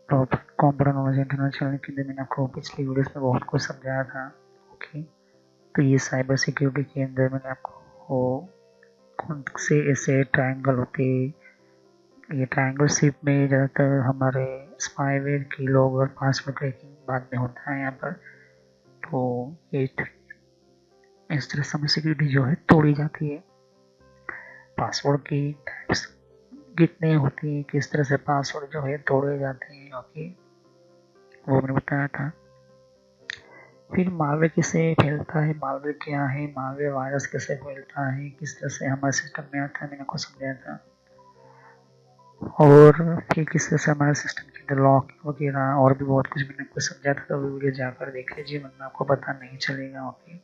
तो computer knowledge internal channel के अंदर मैंने आपको पिछली वीडियोस में बहुत कुछ समझाया था। ओके, तो ये साइबर सिक्योरिटी के अंदर मैंने आपको कौन से ऐसे ट्रायंगल होते हैं। ये ट्रायंगल शिप में ज़्यादातर हमारे स्पाईवेयर की लोग और पासवर्ड क्रैकिंग बाद में होता है यहाँ पर। तो ये इस तरह साइबर सिक्योरिटी जो है तोड़ी जाती है। पासवर्ड की टाइप्स कितने होती हैं, किस तरह से पासवर्ड जो है तोड़े जाते हैं, ओके, वो मैंने बताया था। फिर मालवेयर कैसे फैलता है, मालवेयर क्या है, मालवेयर वायरस कैसे फैलता है, किस तरह से हमारे सिस्टम में आता है, मैंने आपको समझाया था। और फिर किस तरह से हमारे सिस्टम के अंदर लॉक वगैरह और भी बहुत कुछ मैंने आपको समझाया था। तो वीडियो जाकर देख लीजिए, वरना आपको पता नहीं चलेगा। ओके,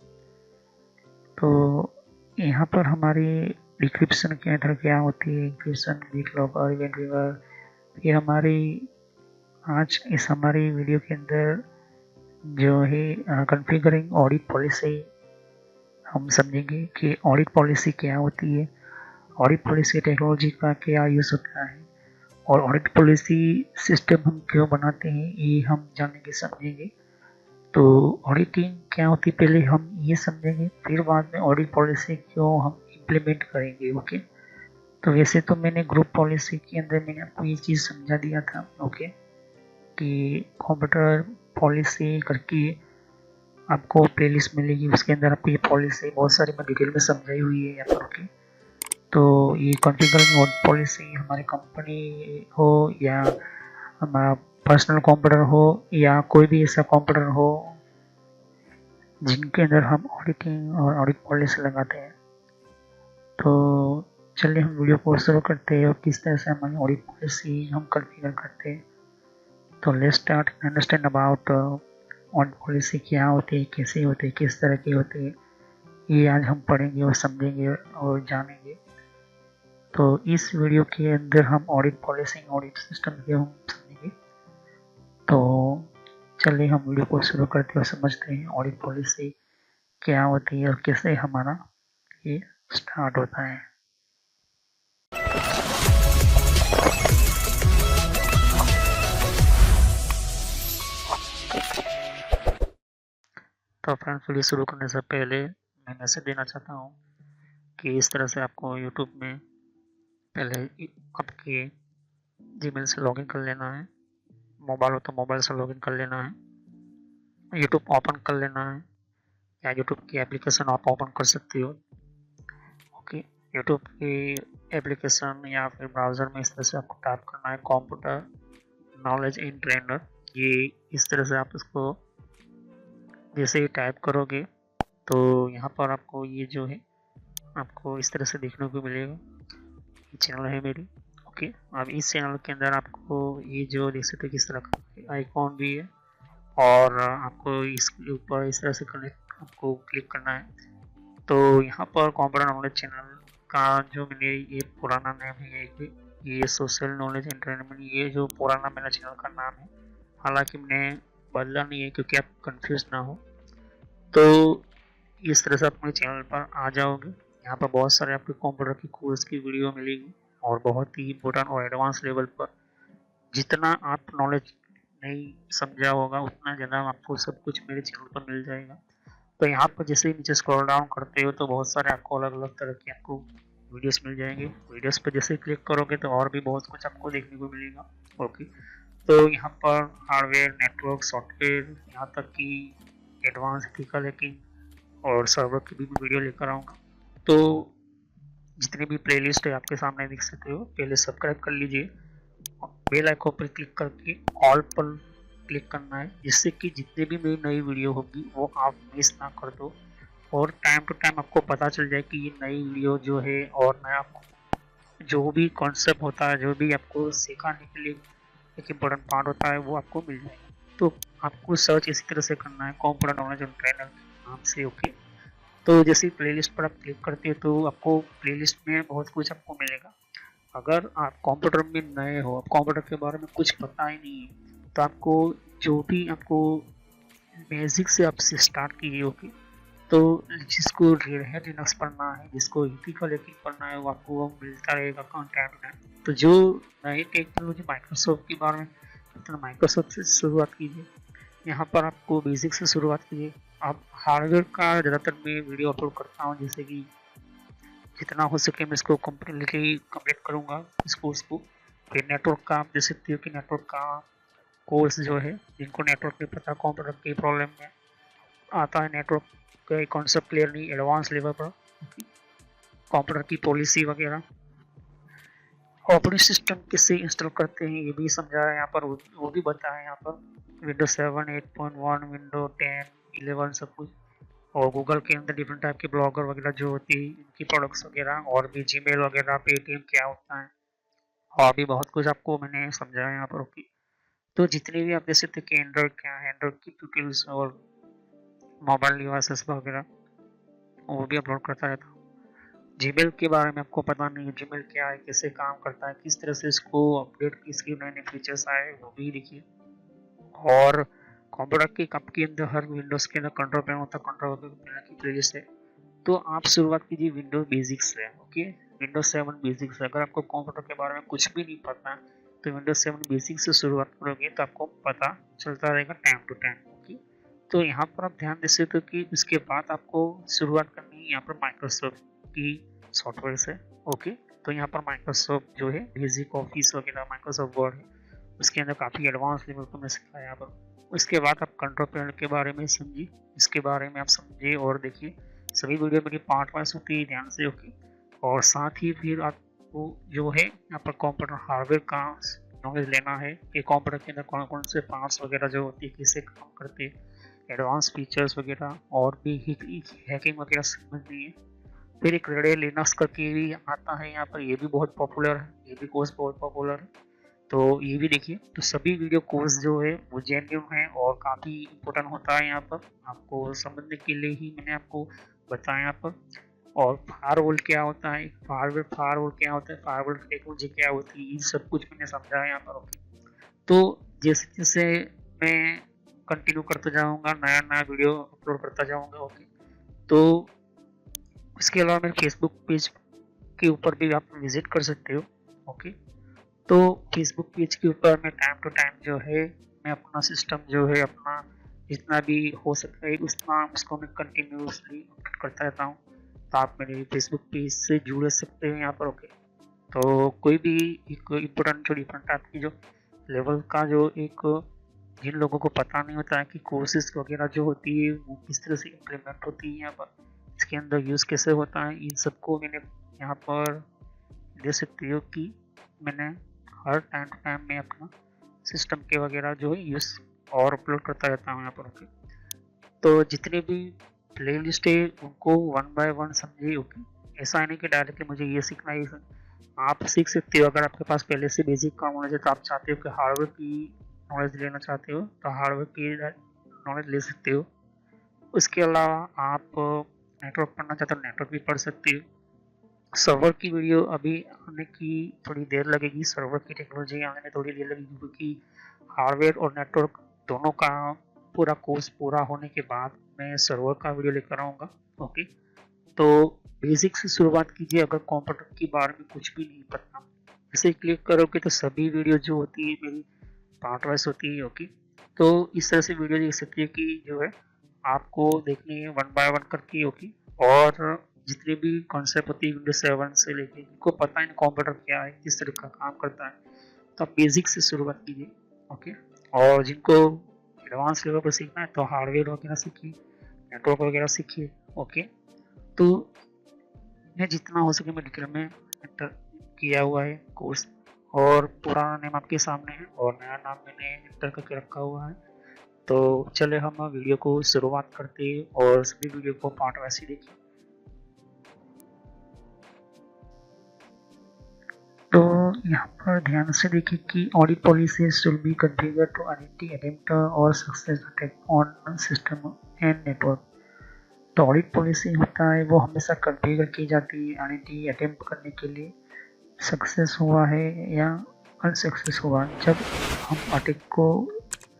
तो यहाँ पर हमारी डिक्रिप्शन के अंदर क्या होती है, इंक्रिप्शन, बीटलॉकर, इवेंट रिवर। फिर हमारी आज इस हमारी वीडियो के अंदर जो है कॉन्फ़िगरिंग ऑडिट पॉलिसी हम समझेंगे कि ऑडिट पॉलिसी क्या होती है, ऑडिट पॉलिसी टेक्नोलॉजी का क्या यूज़ होता है, और ऑडिट पॉलिसी सिस्टम हम क्यों बनाते हैं ये हम जानेंगे समझेंगे। तो ऑडिटिंग क्या होती है पहले हम ये समझेंगे, फिर बाद में ऑडिट पॉलिसी क्यों हम इम्प्लीमेंट करेंगे। ओके, तो वैसे तो मैंने ग्रुप पॉलिसी के अंदर मैंने आपको ये चीज़ समझा दिया था। ओके, कि कंप्यूटर पॉलिसी करके आपको प्लेलिस्ट मिलेगी, उसके अंदर आपको ये पॉलिसी बहुत सारी मैं डिटेल में समझाई हुई है यहाँ पर। ओके, तो ये कॉन्फ़िगरिंग पॉलिसी हमारी कंपनी हो या हमारा पर्सनल कंप्यूटर हो या कोई भी ऐसा कंप्यूटर हो जिनके अंदर हम ऑडिटिंग और ऑडिट पॉलिसी लगाते हैं। तो चलिए हम वीडियो को शुरू करते हैं और किस तरह से हमारी ऑडिट पॉलिसी हम कॉन्फ़िगर करते हैं। तो let's start understand about audit policy क्या होती है, कैसे होती है, किस तरह की होती है, ये आज हम पढ़ेंगे और समझेंगे और जानेंगे। तो इस वीडियो के अंदर हम ऑडिट पॉलिसी, ऑडिट सिस्टम के हम समझेंगे। तो चलिए हम वीडियो को शुरू करते हैं और समझते हैं ऑडिट पॉलिसी क्या होती है और कैसे हमारा ये स्टार्ट होता है। तो फ्रेंड्स, वीडियो शुरू करने से पहले मैं मैसेज देना चाहता हूँ कि इस तरह से आपको यूट्यूब में पहले आपके जीमेल से लॉगिन कर लेना है। मोबाइल हो तो मोबाइल से लॉगिन कर लेना है, यूट्यूब ओपन कर लेना है, या यूट्यूब की एप्लीकेशन आप ओपन कर सकते हो। ओके, यूट्यूब की एप्लीकेशन या फिर ब्राउज़र में इस तरह से आपको टाइप करना है कंप्यूटर नॉलेज इन ट्रेनर। ये इस तरह से आप इसको जैसे ही टाइप करोगे तो यहाँ पर आपको ये जो है आपको इस तरह से देखने को मिलेगा। ये चैनल है मेरी। ओके, अब इस चैनल के अंदर आपको ये जो देख सकते किस तरह का आइकॉन भी है, और आपको इसके ऊपर इस तरह से कनेक्ट आपको क्लिक करना है। तो यहाँ पर कंप्यूटर नॉलेज चैनल का जो मैंने ये पुराना नाम है, ये सोशल नॉलेज एंटरटेनमेंट, ये जो पुराना मेरा चैनल का नाम है, हालांकि मैंने बदला नहीं है क्योंकि आप कंफ्यूज ना हो। तो इस तरह से आप मेरे चैनल पर आ जाओगे। यहाँ पर बहुत सारे आपके कंप्यूटर की कोर्स की वीडियो मिलेगी, और बहुत ही इम्पोर्टेंट और एडवांस लेवल पर जितना आप नॉलेज नहीं समझा होगा उतना ज़्यादा आपको सब कुछ मेरे चैनल पर मिल जाएगा। तो यहाँ पर जैसे ही नीचे स्क्रॉल डाउन करते हो तो बहुत सारे आपको अलग अलग तरह की आपको वीडियोस मिल जाएंगे। वीडियोस पर जैसे क्लिक करोगे तो और भी बहुत कुछ आपको देखने को मिलेगा। ओके, तो यहाँ पर हार्डवेयर, नेटवर्क, सॉफ्टवेयर, यहाँ तक कि एडवांस एथिकल हैकिंग और सर्वर की भी वीडियो लेकर आऊँगा। तो जितनी भी प्लेलिस्ट है आपके सामने देख सकते हो। पहले सब्सक्राइब कर लीजिए, बेल आइकन पर क्लिक करके ऑल पर क्लिक करना है, जिससे कि जितने भी मेरी नई वीडियो होगी वो आप मिस ना कर दो, और टाइम टू टाइम आपको पता चल जाए कि ये नई वीडियो जो है और नया जो भी कॉन्सेप्ट होता है, जो भी आपको सिखाने के लिए एक इम्पोर्टेंट पार्ट होता है, वो आपको मिल जाएगा। तो आपको सर्च इसी तरह से करना है कंप्यूटर नॉलेज एंड ट्रेनर के नाम से। ओके, तो जैसे प्लेलिस्ट पर आप क्लिक करते हो तो आपको प्लेलिस्ट में बहुत कुछ आपको मिलेगा। अगर आप कंप्यूटर में नए हो, आप कंप्यूटर के बारे में कुछ पता ही नहीं है, तो आपको जो भी आपको बेसिक से आपसे स्टार्ट कीजिए। ओके, तो जिसको रेड हैट लिनक्स पढ़ना है, जिसको एथिकल हैकिंग पढ़ना है, वो आपको वो मिलता रहेगा कंटेंट में। तो जो नई टेक्नोलॉजी माइक्रोसॉफ्ट के बारे में तो माइक्रोसॉफ्ट से शुरुआत कीजिए। यहाँ पर आपको बेसिक से शुरुआत कीजिए। आप हार्डवेयर का ज़्यादातर मैं वीडियो अपलोड करता हूँ, जैसे कि जितना हो सके मैं इसको कम्प्लीटली कंप्लीट करूँगा इस कोर्स को। फिर नेटवर्क का आप देख सकते हो कि नेटवर्क का कोर्स जो है, जिनको नेटवर्क नहीं पता, कंप्यूटर की प्रॉब्लम में आता है, नेटवर्क का कॉन्सेप्ट क्लियर नहीं, एडवांस लेवल पर कंप्यूटर की पॉलिसी वगैरह, ऑपरेटिंग सिस्टम किससे इंस्टॉल करते हैं ये भी समझा है यहाँ पर, वो भी बताया यहाँ पर। विंडोज 7, 8.1, विंडो 10, 11 सब कुछ। और गूगल के अंदर डिफरेंट टाइप के ब्लॉगर वगैरह जो होती है, इनकी प्रोडक्ट्स वगैरह, और भी जीमेल वगैरह, पेटीएम क्या होता है, और भी बहुत कुछ आपको मैंने समझाया यहाँ पर। ओके, तो जितने भी आप देख सकते हैं कि एंड्रॉइड क्या है, एंड्रॉइड की ट्यूटोरियल्स और मोबाइल डिवाइसेस वगैरह वो भी अपलोड करता रहता हूँ। जीमेल के बारे में आपको पता नहीं है, जीमेल क्या है, कैसे काम करता है, किस तरह से इसको अपडेट, इसके नए नए फीचर्स आए वो भी देखिए। और कंप्यूटर के कप के अंदर हर विंडोज के अंदर कंट्रोल पैनल होता है, कंट्रोल पैनल की वजह से तो आप शुरुआत कीजिए विंडोज बेसिक से। ओके, विंडोज 7 बेसिक से। अगर आपको कंप्यूटर के बारे में कुछ भी नहीं पता तो विंडोज 7 बेसिक से शुरुआत करोगे तो आपको पता चलता रहेगा टाइम टू टाइम। ओके, तो यहाँ पर आप ध्यान दे सकते हो कि उसके बाद आपको शुरुआत करनी है यहाँ पर माइक्रोसॉफ्ट की सॉफ्टवेयर से। ओके, तो यहाँ पर माइक्रोसॉफ्ट जो है बेसिक ऑफिस वगैरह, माइक्रोसॉफ्ट वर्ड है, उसके अंदर काफ़ी एडवांस लेवल को मैं सिखाया यहाँ पर। उसके बाद आप कंट्रोल पैनल के बारे में समझिए, इसके बारे में आप समझिए और देखिए। सभी वीडियो मेरी पार्ट वाइज होती है, ध्यान से। ओके, और साथ ही फिर आपको जो है यहाँ पर कंप्यूटर हार्डवेयर का नॉलेज लेना है कि कंप्यूटर के अंदर कौन कौन से पार्ट्स वगैरह जो होती है, कैसे काम करते हैं, एडवांस फीचर्स वगैरह, और भी हैकिंग वगैरह समझनी है। फिर एक रेडे लिनक्स करके भी आता है यहाँ पर, ये भी बहुत पॉपुलर है, ये भी कोर्स बहुत पॉपुलर है, तो ये भी देखिए। तो सभी वीडियो कोर्स जो है वो जेन्युइन है और काफ़ी इम्पोर्टेंट होता है यहाँ पर, आपको समझने के लिए ही मैंने आपको बताया यहाँ पर। और फायरवॉल क्या होता है, फायरवॉल क्या होता है, फायरवॉल टेक्नोलॉजी क्या होती है, ये सब कुछ मैंने समझाया यहाँ पर। ओके, तो जैसे जैसे मैं कंटिन्यू करता जाऊँगा, नया नया वीडियो अपलोड करता जाऊँगा। ओके, तो इसके अलावा मेरे फेसबुक पेज के ऊपर भी आप विजिट कर सकते हो। ओके, तो फेसबुक पेज के ऊपर मैं टाइम टू टाइम जो है मैं अपना सिस्टम जो है अपना जितना भी हो सकता है उतना उसको मैं कंटिन्यूसली अपडेट करता रहता हूँ। तो आप मेरे फेसबुक पेज से जुड़ सकते हैं यहाँ पर। ओके, तो कोई भी एक इम्पोर्टेंट जो डिफरेंट टाइप की जो लेवल का जो एक, जिन लोगों को पता नहीं होता है कि कोर्सेज वगैरह जो होती है वो किस तरह से इम्प्लीमेंट होती है यहाँ पर, इसके अंदर यूज़ कैसे होता है, इन सबको मैंने यहाँ पर दे सकती हो कि मैंने हर टाइम टू टाइम में अपना सिस्टम के वगैरह जो है यूज़ और अपलोड करता रहता हूँ यहाँ पर। ओके, तो जितने भी प्ले लिस्ट है उनको वन बाय वन समझिए। ओके, ऐसा है नहीं कि डायरेक्टली मुझे ये सीखना है, आप सीख सकते हो। अगर आपके पास पहले से बेसिक का नॉलेज है तो आप चाहते हो कि हार्डवेयर की नॉलेज लेना चाहते हो तो हार्डवेयर की नॉलेज ले सकते हो। उसके अलावा आप नेटवर्क पढ़ना चाहते हो, नेटवर्क भी पढ़ सकते हो। सर्वर की वीडियो अभी आने की थोड़ी देर लगेगी, सर्वर की टेक्नोलॉजी आने में थोड़ी देर लगेगी, क्योंकि हार्डवेयर और नेटवर्क दोनों का पूरा कोर्स पूरा होने के बाद मैं सर्वर का वीडियो लेकर आऊँगा। ओके, तो बेसिक से शुरुआत कीजिए। अगर कंप्यूटर के बारे में कुछ भी नहीं पता, इसे क्लिक करोगे तो सभी वीडियो जो होती है मेरी पार्ट वाइज होती है। ओके, तो इस तरह से वीडियो देख सकती है कि जो है आपको देखनी है वन बाय वन करके। ओके, और जितने भी कॉन्सेप्ट होती है विंडोज 7 से लेके, जिनको पता है कंप्यूटर क्या है, किस तरह का काम करता है, तो आप बेसिक से शुरुआत कीजिए। ओके, और जिनको एडवांस लेवल पर सीखना है तो हार्डवेयर वगैरह सीखिए, नेटवर्क वगैरह सीखिए। ओके, तो मैं जितना हो सके मैं डिटेल में एंटर किया हुआ है कोर्स, और पुराना नेम आपके सामने है और नया नाम मैंने एंटर करके रखा हुआ है। तो चले हम वीडियो को शुरुआत करते हैं और सभी वीडियो को पार्ट वाइज ही देखिए। तो यहाँ पर ध्यान से देखिए कि audit policy should be configure to identity attempt और success attack on system and network. तो ऑडिट पॉलिसी होता है वो हमेशा कॉन्फ़िगर की जाती है आइडेंटिटी अटेम्प्ट करने के लिए, सक्सेस हुआ है या अनसक्सेस हुआ। जब हम अटैक को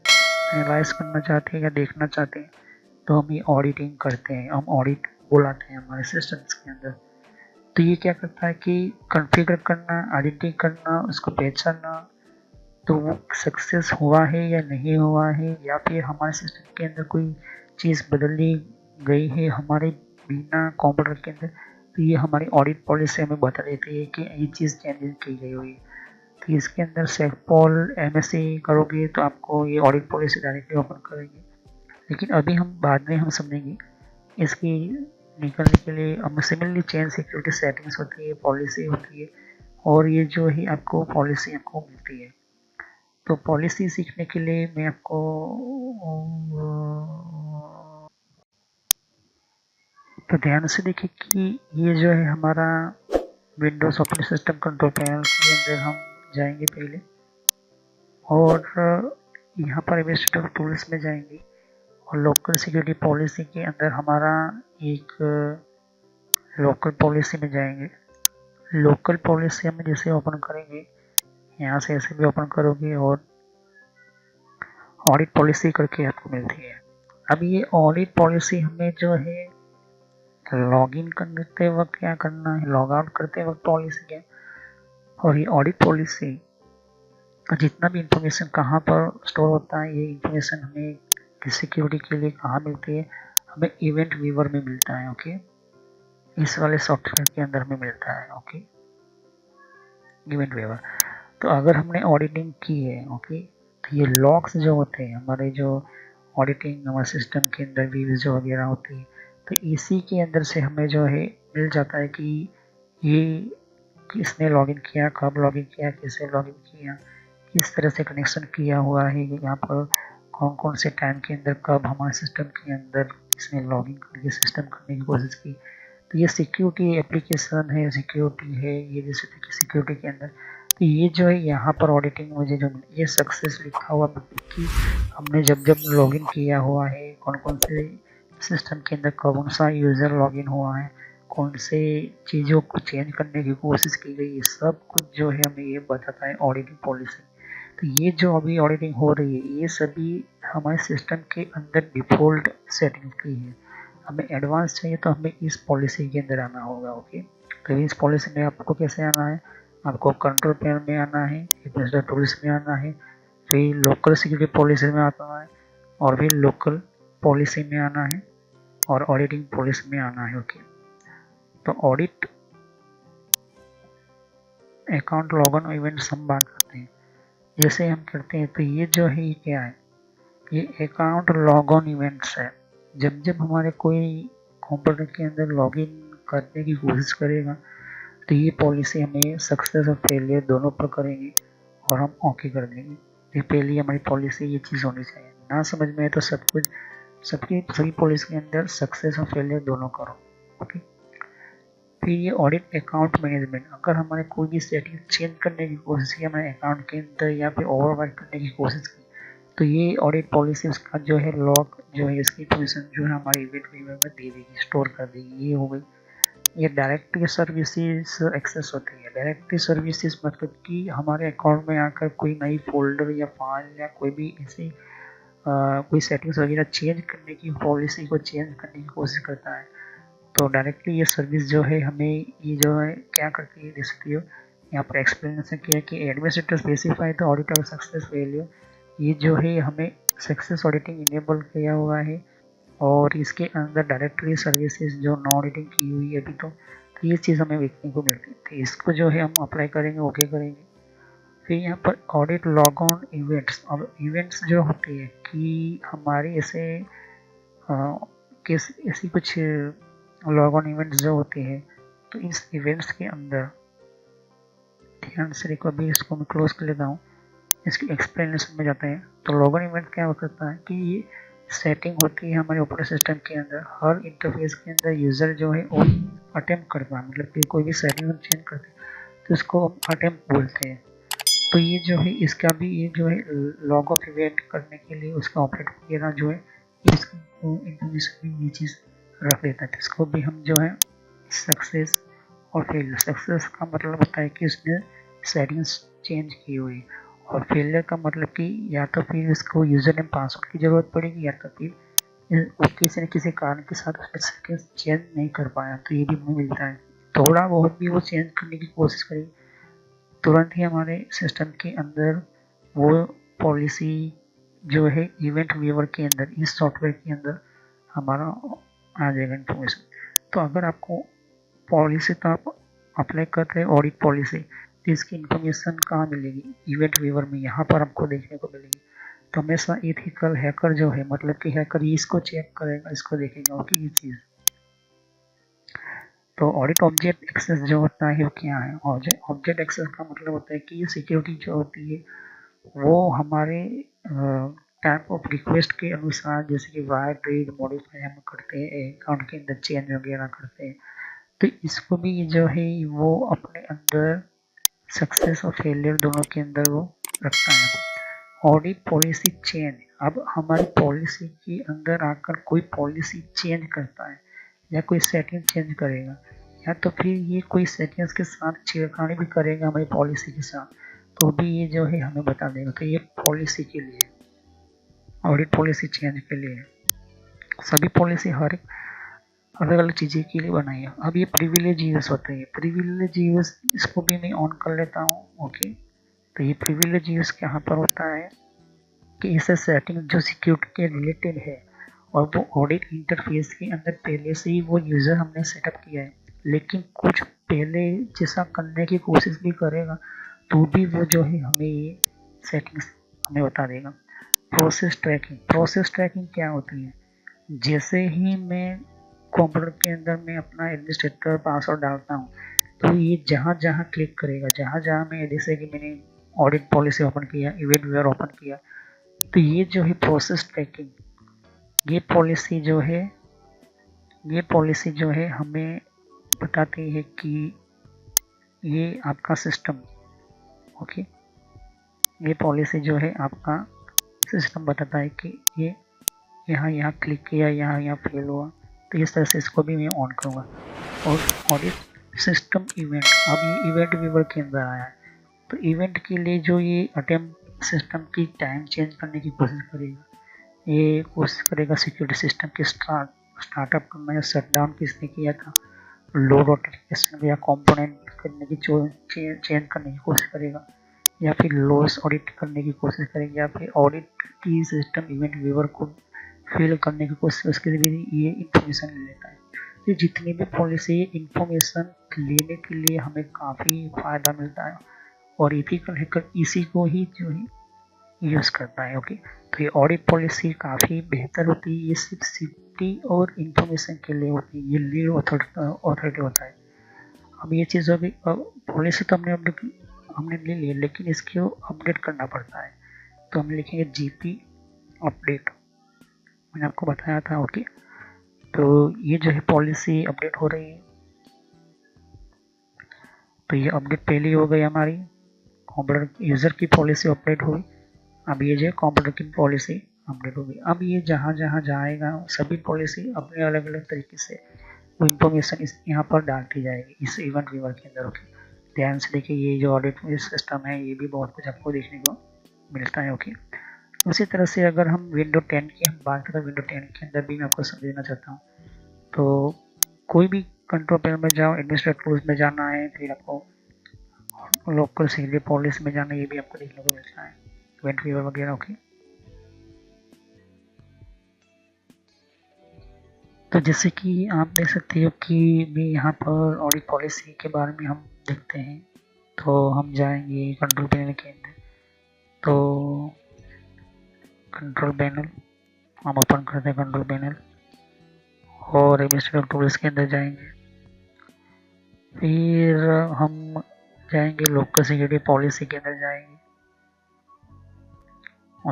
एनालाइज करना चाहते हैं या देखना चाहते हैं तो हम ये ऑडिटिंग करते हैं, हम ऑडिट बुलाते हैं हमारे सिस्टम्स के अंदर। तो ये क्या करता है कि कॉन्फ़िगर करना, आइडेंटिटी करना, उसको पहचानना, तो वो सक्सेस हुआ है या नहीं हुआ है, या फिर हमारे सिस्टम के अंदर कोई चीज़ बदली गई है हमारे बिना कंप्यूटर के अंदर, तो ये हमारी ऑडिट पॉलिसी हमें बता देती है कि ये चीज़ चेंजेस की गई हुई है। तो इसके अंदर सेक्पॉल MSc करोगे तो आपको ये ऑडिट पॉलिसी डायरेक्टली ओपन करेंगे। लेकिन अभी हम बाद में हम समझेंगे इसकी निकलने के लिए हम सिमिलरली चेन सिक्योरिटी सेटिंग्स होती है, पॉलिसी होती है, और ये जो ही आपको पॉलिसी आपको मिलती है। तो पॉलिसी सीखने के लिए मैं आपको तो ध्यान से देखिए कि ये जो है हमारा Windows operating system control panel के अंदर हम जाएंगे पहले, और यहाँ पर एडमिनिस्ट्रेटिव टूल्स में जाएंगे और लोकल सिक्योरिटी पॉलिसी के अंदर हमारा एक लोकल पॉलिसी में जाएंगे। लोकल पॉलिसी हम जैसे ओपन करेंगे, यहाँ से ऐसे भी ओपन करोगे और ऑडिट पॉलिसी करके आपको मिलती है। अब ये ऑडिट पॉलिसी हमें जो है लॉगिन करते वक्त क्या करना है, लॉग आउट करते वक्त पॉलिसी क्या, और ये ऑडिट पॉलिसी का जितना भी इंफॉर्मेशन कहाँ पर स्टोर होता है, ये इंफॉर्मेशन हमें सिक्योरिटी के लिए कहाँ मिलती है, हमें इवेंट व्यूअर में मिलता है। ओके, इस वाले सॉफ्टवेयर के अंदर हमें मिलता है। Okay, event viewer. तो अगर हमने ऑडिटिंग की है, ओके, तो ये लॉग्स जो होते हैं हमारे, जो ऑडिटिंग हमारे सिस्टम के अंदर व्यूज जो वगैरह होती है, तो इसी के अंदर से हमें जो है मिल जाता है कि ये किसने लॉगिन किया, कब लॉगिन किया, कैसे लॉगिन किया, किस तरह से कनेक्शन किया हुआ है, यहाँ पर कौन कौन से टाइम के अंदर कब हमारे सिस्टम के अंदर इसने लॉगिन करके सिस्टम करने की कोशिश की। तो ये सिक्योरिटी एप्लीकेशन है, सिक्योरिटी है, ये जैसे सिक्योरिटी के अंदर। तो ये जो है यहाँ पर ऑडिटिंग मुझे जो ये सक्सेस लिखा हुआ कि हमने जब जब लॉगिन किया हुआ है, कौन कौन से सिस्टम के अंदर कौन सा यूज़र लॉगिन हुआ है, कौन से चीज़ों को चेंज करने की कोशिश की गई, ये सब कुछ जो है हमें ये बताता है ऑडिटिंग पॉलिसी। तो ये जो अभी ऑडिटिंग हो रही है, ये सभी हमारे सिस्टम के अंदर डिफ़ॉल्ट सेटिंग की है। हमें एडवांस चाहिए तो हमें इस पॉलिसी के अंदर आना होगा। ओके, तो इस पॉलिसी में आपको कैसे आना है, आपको कंट्रोल पैनल में आना है, एडमिनिस्ट्रेटिव टूल्स में आना है, फिर लोकल सिक्योरिटी पॉलिसी में आना है, और फिर लोकल पॉलिसी में आना है, और ऑडिटिंग पॉलिसी में आना है। ओके, तो ऑडिट अकाउंट लॉगन इवेंट्स हम बात करते हैं। जैसे हम करते हैं तो ये जो है ये क्या है, ये अकाउंट लॉगन इवेंट्स है। जब जब हमारे कोई कंप्यूटर के अंदर लॉगिन करने की कोशिश करेगा तो ये पॉलिसी हमें सक्सेस और फेलियर दोनों पर करेंगे और हम ओके कर देंगे। ये पहली हमारी पॉलिसी ये चीज़ होनी चाहिए। ना समझ में है तो सब कुछ सभी पॉलिसी के अंदर सक्सेस और फेलियर दोनों करो। ओके, फिर ये ऑडिट अकाउंट मैनेजमेंट। अगर हमारे कोई भी सेटिंग चेंज करने की कोशिश की हमारे अकाउंट के अंदर, या फिर ओवरराइड करने की कोशिश की, तो ये ऑडिट पॉलिसी उसका जो है लॉग जो है इसकी पोजीशन जो है हमारे इवेंट व्यूअर में दे देगी, स्टोर कर देगी। ये हो गई। ये डायरेक्टरी सर्विसेज एक्सेस होती है। डायरेक्टरी सर्विसेज मतलब कि हमारे अकाउंट में आकर कोई नई फोल्डर या फाइल या कोई भी ऐसी कोई सेटिंग्स वगैरह चेंज करने की, पॉलिसी को चेंज करने की कोशिश करता है, तो डायरेक्टली ये सर्विस जो है हमें ये जो है क्या करती है, जैसे यहाँ पर एक्सप्लेनेशन किया कि administrator specify the audit of success failure. ये जो है हमें सक्सेस ऑडिटिंग इनेबल किया हुआ है, और इसके अंदर डायरेक्टरी सर्विसेज जो नॉन ऑडिटिंग की हुई है अभी तो ये चीज़ हमें देखने को मिलती है। तो इसको जो है हम अप्लाई करेंगे, ओके करेंगे। फिर यहाँ पर ऑडिट लॉग ऑन इवेंट्स। अब इवेंट्स जो होती है कि हमारी ऐसे ऐसी कुछ लॉग ऑन इवेंट्स जो होती है, तो इस इवेंट्स के अंदर ध्यान से देखो, अभी इसको मैं क्लोज कर लेता हूँ, इसकी एक्सप्लेनेशन में जाते हैं। तो लॉग ऑन इवेंट क्या करता है कि ये सेटिंग होती है हमारे ऑपरेटिंग सिस्टम के अंदर, हर इंटरफेस के अंदर यूज़र जो है वो अटेम्प्ट करता है, मतलब कि कोई भी सेटिंग हम चेंज करते हैं तो इसको हम अटेम्प्ट बोलते हैं। तो ये जो है इसका भी ये जो है लॉग ऑफ इवेंट करने के लिए उसका ऑपरेट वगैरह जो है इसको इंफॉर्मेशन में ये चीज़ रख लेता है। तो इसको भी हम जो है सक्सेस और फेलियर, सक्सेस का मतलब होता है कि उसने सेटिंग्स चेंज की हुई, और फेलियर का मतलब कि या तो फिर इसको यूज़र नेम पासवर्ड की ज़रूरत पड़ेगी, या तो फिर किसी न किसी कारण के साथ उसने सेटिंग्स चेंज नहीं कर पाया, तो ये भी हमें मिलता है। थोड़ा बहुत भी वो चेंज करने की कोशिश करेगी, तुरंत ही हमारे सिस्टम के अंदर वो पॉलिसी जो है इवेंट व्यूअर के अंदर, इस सॉफ्टवेयर के अंदर हमारा आ जाएगा इन्फॉर्मेशन। तो अगर आपको पॉलिसी तो आप अप्लाई कर रहे हैं ऑडिट पॉलिसी, तो इसकी इन्फॉर्मेशन कहाँ मिलेगी? इवेंट व्यूअर में, यहाँ पर आपको देखने को मिलेगी। तो हमेशा एथिकल हैकर जो है, मतलब कि हैकर इसको चेक करेगा, इसको देखेगा कि ये चीज़। तो ऑडिट ऑब्जेक्ट एक्सेस जो होता है वो क्या है? ऑब्जेक्ट एक्सेस का मतलब होता है कि ये सिक्योरिटी जो होती है वो हमारे टाइप ऑफ रिक्वेस्ट के अनुसार, जैसे कि वायर रीड मॉडिफाई हम करते हैं, अकाउंट के अंदर चेंज वगैरह करते हैं, तो इसको भी जो है वो अपने अंदर सक्सेस और फेलियर दोनों के अंदर वो रखता है। ऑडिट पॉलिसी चेंज, अब हमारी पॉलिसी के अंदर आकर कोई पॉलिसी चेंज करता है या कोई सेटिंग चेंज करेगा, या तो फिर ये कोई सेटिंग्स के साथ छेड़खानी भी करेगा हमारी पॉलिसी के साथ, तो भी ये जो है हमें बता देगा। तो ये पॉलिसी के लिए, ऑडिट पॉलिसी चेंज के लिए, सभी पॉलिसी हर एक अलग अलग चीज़ें के लिए बनाई है। अब ये प्रिविलेज यूज होता है, प्रिविलेज यूज इसको भी मैं ऑन कर लेता हूँ। ओके, तो ये प्रिविलेज यूज यहाँ पर होता है कि इसे सेटिंग जो सिक्योरिटी के रिलेटेड है और वो ऑडिट इंटरफेस के अंदर पहले से ही वो यूज़र हमने सेटअप किया है, लेकिन कुछ पहले जैसा करने की कोशिश भी करेगा तो भी वो जो है हमें ये सेटिंग्स हमें बता देगा। प्रोसेस ट्रैकिंग, प्रोसेस ट्रैकिंग क्या होती है? जैसे ही मैं कंप्यूटर के अंदर मैं अपना एडमिनिस्ट्रेटर पासवर्ड डालता हूँ, तो ये जहाँ जहाँ क्लिक करेगा, जहाँ जहाँ मैं, जैसे कि मैंने ऑडिट पॉलिसी ओपन किया, इवेंट व्यूअर ओपन किया, तो ये जो है प्रोसेस ट्रैकिंग, ये पॉलिसी जो है हमें बताती है कि ये आपका सिस्टम, ओके, ये पॉलिसी जो है आपका सिस्टम बताता है कि ये यहाँ क्लिक किया, यहाँ फेल हुआ, तो इस तरह से इसको भी मैं ऑन करूँगा। और ऑडिट सिस्टम इवेंट, अब ये इवेंट व्यूअर के अंदर आया है, तो इवेंट के लिए जो ये अटेम्प्ट सिस्टम की टाइम चेंज करने की कोशिश करेगा, ये कोशिश करेगा सिक्योरिटी सिस्टम के स्टार्टअप करना या शटडाउन किसने किया था, लोड ऑथेंटिकेशन या कंपोनेंट करने की चेंज करने की कोशिश करेगा, या फिर लॉस ऑडिट करने की कोशिश करेगा, या फिर ऑडिट की सिस्टम इवेंट व्यूअर को फेल करने की कोशिश, उसके लिए भी ये इंफॉर्मेशन ले लेता है। तो जितनी भी पॉलिसी इंफॉर्मेशन लेने के लिए हमें काफ़ी फ़ायदा मिलता है, और एथिकल हैकर इसी को ही जो है यूज़ करता है। ओके, तो ये ऑडिट पॉलिसी काफ़ी बेहतर होती है, ये सिर्फ सेफ्टी और इंफॉर्मेशन के लिए होती है, ये लीड ऑथोरिटी होता है। अब ये चीज़ होगी, पॉलिसी तो हमने ले ली, लेकिन इसको अपडेट करना पड़ता है, तो हम लिखेंगे जीपी अपडेट, मैंने आपको बताया था। ओके, तो ये जो है पॉलिसी अपडेट हो रही है, तो ये अपडेट पहले हो गई हमारी, कंप्यूटर यूज़र की पॉलिसी अपडेट हुई, अब ये जो कंप्यूटर की पॉलिसी अपडेट होगी। अब ये जहाँ जहाँ जाएगा सभी पॉलिसी अपने अलग अलग तरीके से वो इन्फॉर्मेशन इस यहाँ पर डालती जाएगी इस इवेंट व्यूअर के अंदर। ओके, ध्यान से देखिए, ये जो ऑडिट सिस्टम है ये भी बहुत कुछ आपको देखने को मिलता है। ओके, उसी तरह से अगर हम विंडो 10 की हम बात करें, विंडो 10 के अंदर भी मैं आपको समझना चाहता हूँ। तो कोई भी कंट्रोल पैनल में जाओ, एडमिनिस्ट्रेटर टूल्स में जाना है, फिर आपको लोकल सिक्योरिटी पॉलिसी में जाना है, ये भी आपको देखने को मिलता है, इवेंट व्यूअर वगैरह। ओके, तो जैसे कि आप देख सकते हो कि भी यहाँ पर ऑडिट पॉलिसी के बारे में हम देखते हैं, तो हम जाएंगे कंट्रोल पैनल के अंदर, तो कंट्रोल पैनल हम ओपन करते हैं, कंट्रोल पैनल, और एडमिनिस्ट्रेटर टूल्स के अंदर जाएंगे, फिर हम जाएंगे लोकल सिक्योरिटी पॉलिसी के अंदर जाएंगे।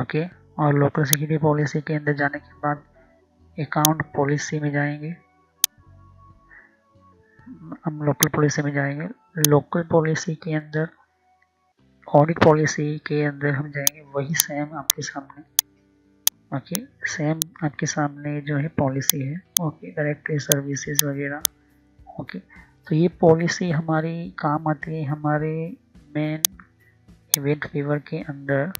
ओके, और लोकल सिक्योरिटी पॉलिसी के अंदर जाने के बाद अकाउंट पॉलिसी में जाएंगे, हम लोकल पॉलिसी में जाएंगे, लोकल पॉलिसी के अंदर ऑडिट पॉलिसी के अंदर हम जाएंगे, वही सेम आपके सामने। ओके, सेम आपके सामने जो है पॉलिसी है। ओके, डायरेक्टरी सर्विसेज वगैरह। ओके, तो ये पॉलिसी हमारी काम आती है हमारे मेन इवेंट व्यूअर के अंदर,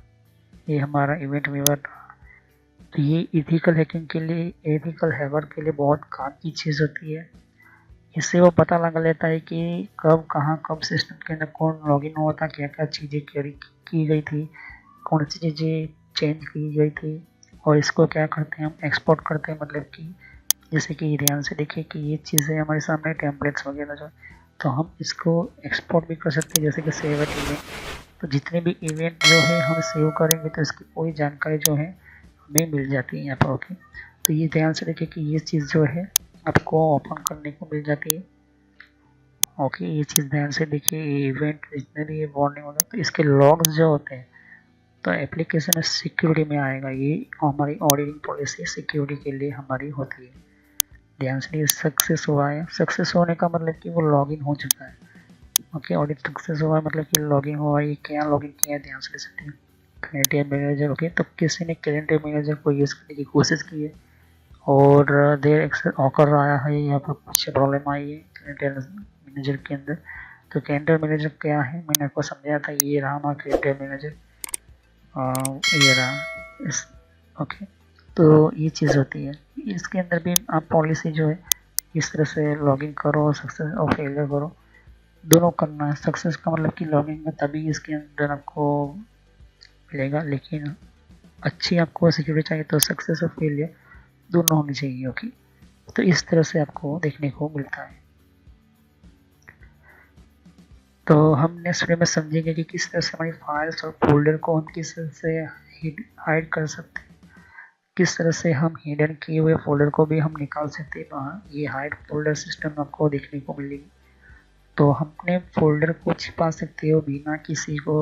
ये हमारा इवेंट व्यूअर। तो ये एथिकल हैकिंग के लिए, एथिकल हैकर के लिए बहुत काम की चीज़ होती है। इससे वो पता लगा लेता है कि कब कहाँ कब सिस्टम के अंदर कौन लॉगिन हुआ था, क्या क्या चीज़ें की गई थी, कौन सी चीज़ें चेंज की गई थी, और इसको क्या करते हैं हम एक्सपोर्ट करते हैं, मतलब कि जैसे कि ध्यान से देखिए कि ये चीज़ें हमारे सामने टेम्पलेट्स वगैरह जो, तो हम इसको एक्सपोर्ट भी कर सकते हैं, जैसे कि सेव एट इवेंट। तो जितने भी इवेंट जो है हम सेव करेंगे तो इसकी पूरी जानकारी जो है हमें मिल जाती है यहाँ पर। ओके, तो ये ध्यान से देखिए कि ये चीज़ जो है आपको ओपन करने को मिल जाती है। ओके, ये चीज़ ध्यान से देखिए, ये इवेंट जितने भी ये वार्निंग होगा तो इसके लॉग्स जो होते हैं तो एप्लीकेशन सिक्योरिटी में आएगा। ये हमारी ऑडिटिंग पॉलिसी सिक्योरिटी के लिए हमारी होती है। ध्यान से ये सक्सेस हुआ है, सक्सेस होने का मतलब कि वो लॉगिन हो चुका है। ओके, ऑडिट सक्सेस हुआ है मतलब कि लॉगिन हुआ है। ये क्या लॉगिन किया है ध्यान से सकते हैं, क्रेडिट मैनेजर। ओके, तो किसी ने क्रेडिट मैनेजर को यूज़ करने की कोशिश की है और देर एक्सेस ऑकर रहा है, यहाँ पर कुछ प्रॉब्लम आई है क्रेडिट मैनेजर के अंदर। तो क्रेडिट मैनेजर क्या है मैंने आपको समझाया था, ये रहा हमारा क्रेडिट मैनेजर, ये रहा इस। ओके, तो ये चीज़ होती है। इसके अंदर भी आप पॉलिसी जो है इस तरह से लॉगिन करो, सक्सेस और फेलियर करो, दोनों करना है। सक्सेस का मतलब कि लॉगिन में तभी इसके अंदर आपको मिलेगा, लेकिन अच्छी आपको सिक्योरिटी चाहिए तो सक्सेस और फेलियर दोनों होनी चाहिए। ओके, तो इस तरह से आपको देखने को मिलता है। तो हम नेक्स्ट वीडियो में समझेंगे कि किस तरह से हमारी फाइल्स और फोल्डर को हम किस तरह से हाइड कर सकते हैं, किस तरह से हम हिडन किए हुए फोल्डर को भी हम निकाल सकते हैं वहाँ। ये हाइड फोल्डर सिस्टम आपको देखने को मिलेगी। तो हम अपने फोल्डर को छिपा सकते हो बिना किसी को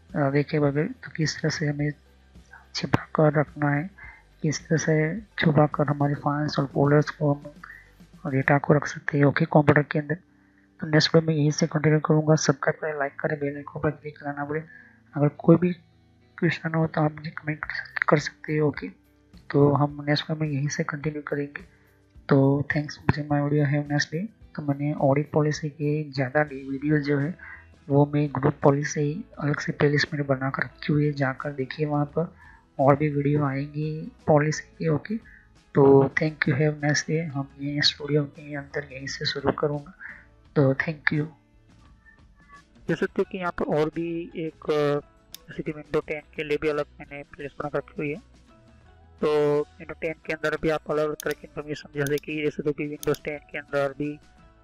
देखे बगैर। तो किस तरह से हमें छिपा कर रखना है, किस तरह से छुपा कर हमारे फाइल्स और फोल्डर्स को हम डेटा को रख सकते हैं। ओके, कंप्यूटर के अंदर। तो नेक्स्ट वीडियो में यहीं से कंटिन्यू करूँगा। सब्सक्राइब करें, लाइक करें, बेल आइकन पर क्लिक करना भूलें। अगर कोई भी क्वेश्चन हो तो आप मुझे कमेंट कर सकते हो। ओके, तो हम नेक्स्ट वीडियो में यहीं से कंटिन्यू करेंगे। तो थैंक्स मुझे my video have next day. तो मैंने ऑडिट पॉलिसी के ज़्यादा वीडियो जो है वो मैं ग्रुप पॉलिसी अलग से प्लेलिस्ट में बना कर रखी हुई है, जाकर देखिए, वहाँ पर और भी वीडियो आएंगी पॉलिसी के। ओके, तो thank you have next day. हम ये स्टूडियो के अंदर यहीं से शुरू करूँगा। तो थैंक यू। देख सकते हो कि यहाँ पर और भी एक जैसे कि विंडो 10 के लिए भी अलग मैंने प्लेलिस्ट बना रखी हुई है। तो विंडो 10 के अंदर भी आप अलग अलग तरह की इन्फॉर्मेशन, जैसे कि जैसे तो कि विंडोज 10 के अंदर भी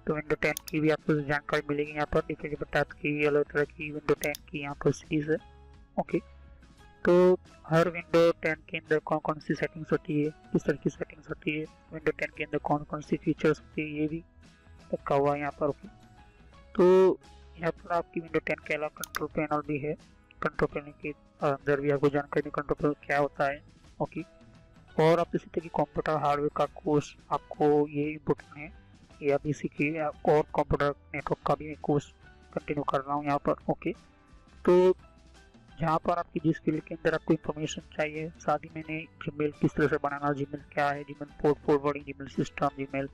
तो विंडो 10 की भी आपको जानकारी मिलेगी। यहाँ पर डिफरेंट टाइप की अलग तरह की विंडो 10 की यहाँ पर सीरीज है। ओके, तो हर विंडो 10 के अंदर कौन कौन सी सेटिंग्स होती है, किस तरह की सेटिंग्स होती है, विंडो 10 के अंदर कौन कौन सी फीचर्स होती है, ये भी रखा हुआ है यहाँ पर। ओके, तो यहाँ पर आपकी विंडो 10 के अलावा कंट्रोल पैनल भी है। कंट्रोल पैनल के अंदर भी आपको जानकारी कंट्रोल पैनल क्या होता है। ओके, और आप इसी तरह की कंप्यूटर हार्डवेयर का कोर्स आपको ये इम्पोर्टेंट है, या भी सीखिए। और कंप्यूटर नेटवर्क का भी कोर्स कंटिन्यू कर रहा हूँ यहाँ पर। ओके, तो जहाँ पर आपकी जिस फील्ड के अंदर आपको इन्फॉर्मेशन चाहिए, साथ ही मैंने जीमेल किस तरह से बनाना, जीमेल क्या है, Gmail port forwarding, Gmail system, Gmail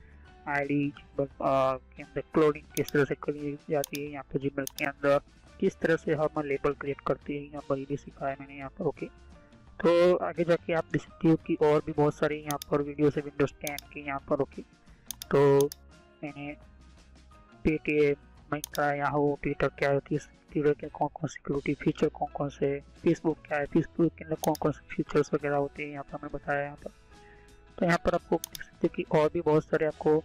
ID, Gmail के अंदर क्लोनिंग किस तरह से करी जाती है, यहाँ पर जीमेल के अंदर किस तरह से हम लेबल क्रिएट करते हैं, यहाँ पर ये भी सिखाया है मैंने यहाँ पर। ओके, तो आगे जाके आप देख सकते हो कि और भी बहुत सारी यहाँ पर वीडियो है विंडोज 10 की यहाँ पर। ओके, तो मैंने पेटीएम, मिंत्रा, याहू, ट्विटर क्या होती है, ट्विटर के कौन कौन सिक्योरिटी फीचर कौन कौन से, फेसबुक क्या है, फेसबुक के अंदर कौन कौन से फीचर्स वगैरह होते हैं यहाँ पर हमें बताया यहाँ पर। तो यहाँ पर आपको देख सकते हो कि और भी बहुत सारे आपको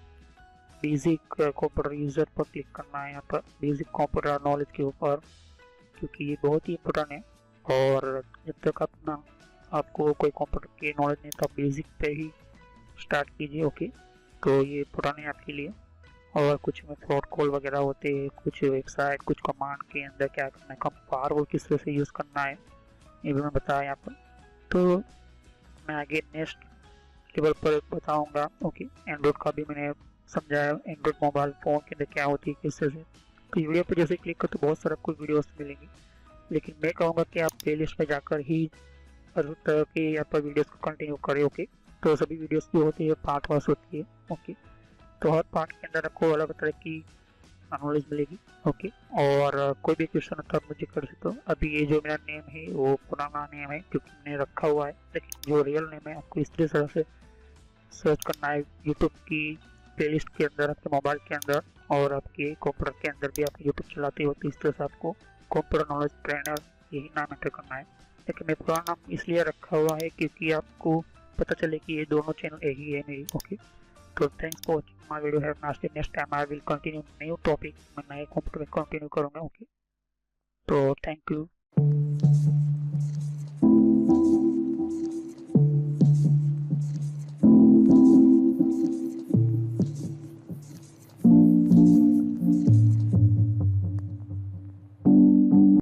बेसिक कंप्यूटर यूजर पर क्लिक करना है यहाँ पर, बेसिक कंप्यूटर नॉलेज के ऊपर, क्योंकि ये बहुत ही इम्पोर्टेंट है। और जब तक अपना आपको कोई कंप्यूटर की नॉलेज नहीं तो आप बेसिक पे ही स्टार्ट कीजिए। ओके, तो ये पुराने आपके लिए। और कुछ में फ्रॉड कॉल वगैरह होते हैं, कुछ वेबसाइट, कुछ कमांड के अंदर क्या करना है, कम फायरवॉल किस तरह से यूज़ करना है, ये भी मैं बताया यहाँ पर। तो मैं आगे नेक्स्ट लेवल पर बताऊँगा। ओके, एंड्रॉइड का भी मैंने समझाया, एंड्रॉइड मोबाइल फ़ोन के अंदर क्या होती है किस तरह से। तो वीडियो पर जैसे क्लिक कर तो बहुत सारे आपको वीडियोस मिलेंगी, लेकिन मैं कहूँगा कि आप प्ले लिस्ट में जाकर ही हर तरह की यहाँ पर वीडियोस को कंटिन्यू करें। ओके, तो सभी वीडियोस जो होती है पार्ट वाइज होती है। ओके, तो हर पार्ट के अंदर आपको अलग तरह की नॉलेज मिलेगी। ओके, और कोई भी क्वेश्चन होता है मुझे कर सकते हो। अभी ये जो मेरा नेम है वो पुराना नेम है क्योंकि मैंने रखा हुआ है, लेकिन जो रियल नेम है आपको इस तरह से सर्च करना है यूट्यूब की प्लेलिस्ट के अंदर, आपके मोबाइल के अंदर, और आपके कंप्यूटर के अंदर भी आप यूट्यूब चलाते हो तो इस तरह से आपको कंप्यूटर नॉलेज ट्रेनर यही नाम एंटर करना है। लेकिन मैं पुराना नाम इसलिए रखा हुआ है क्योंकि आपको पता चले कि ये दोनों चैनल एक ही है मेरी। ओके, तो thanks for watching my video. Have nice day. Next time I will continue new topic. मैं नए कंप्यूटर में कंटिन्यू करूँगा। ओके, तो थैंक यू।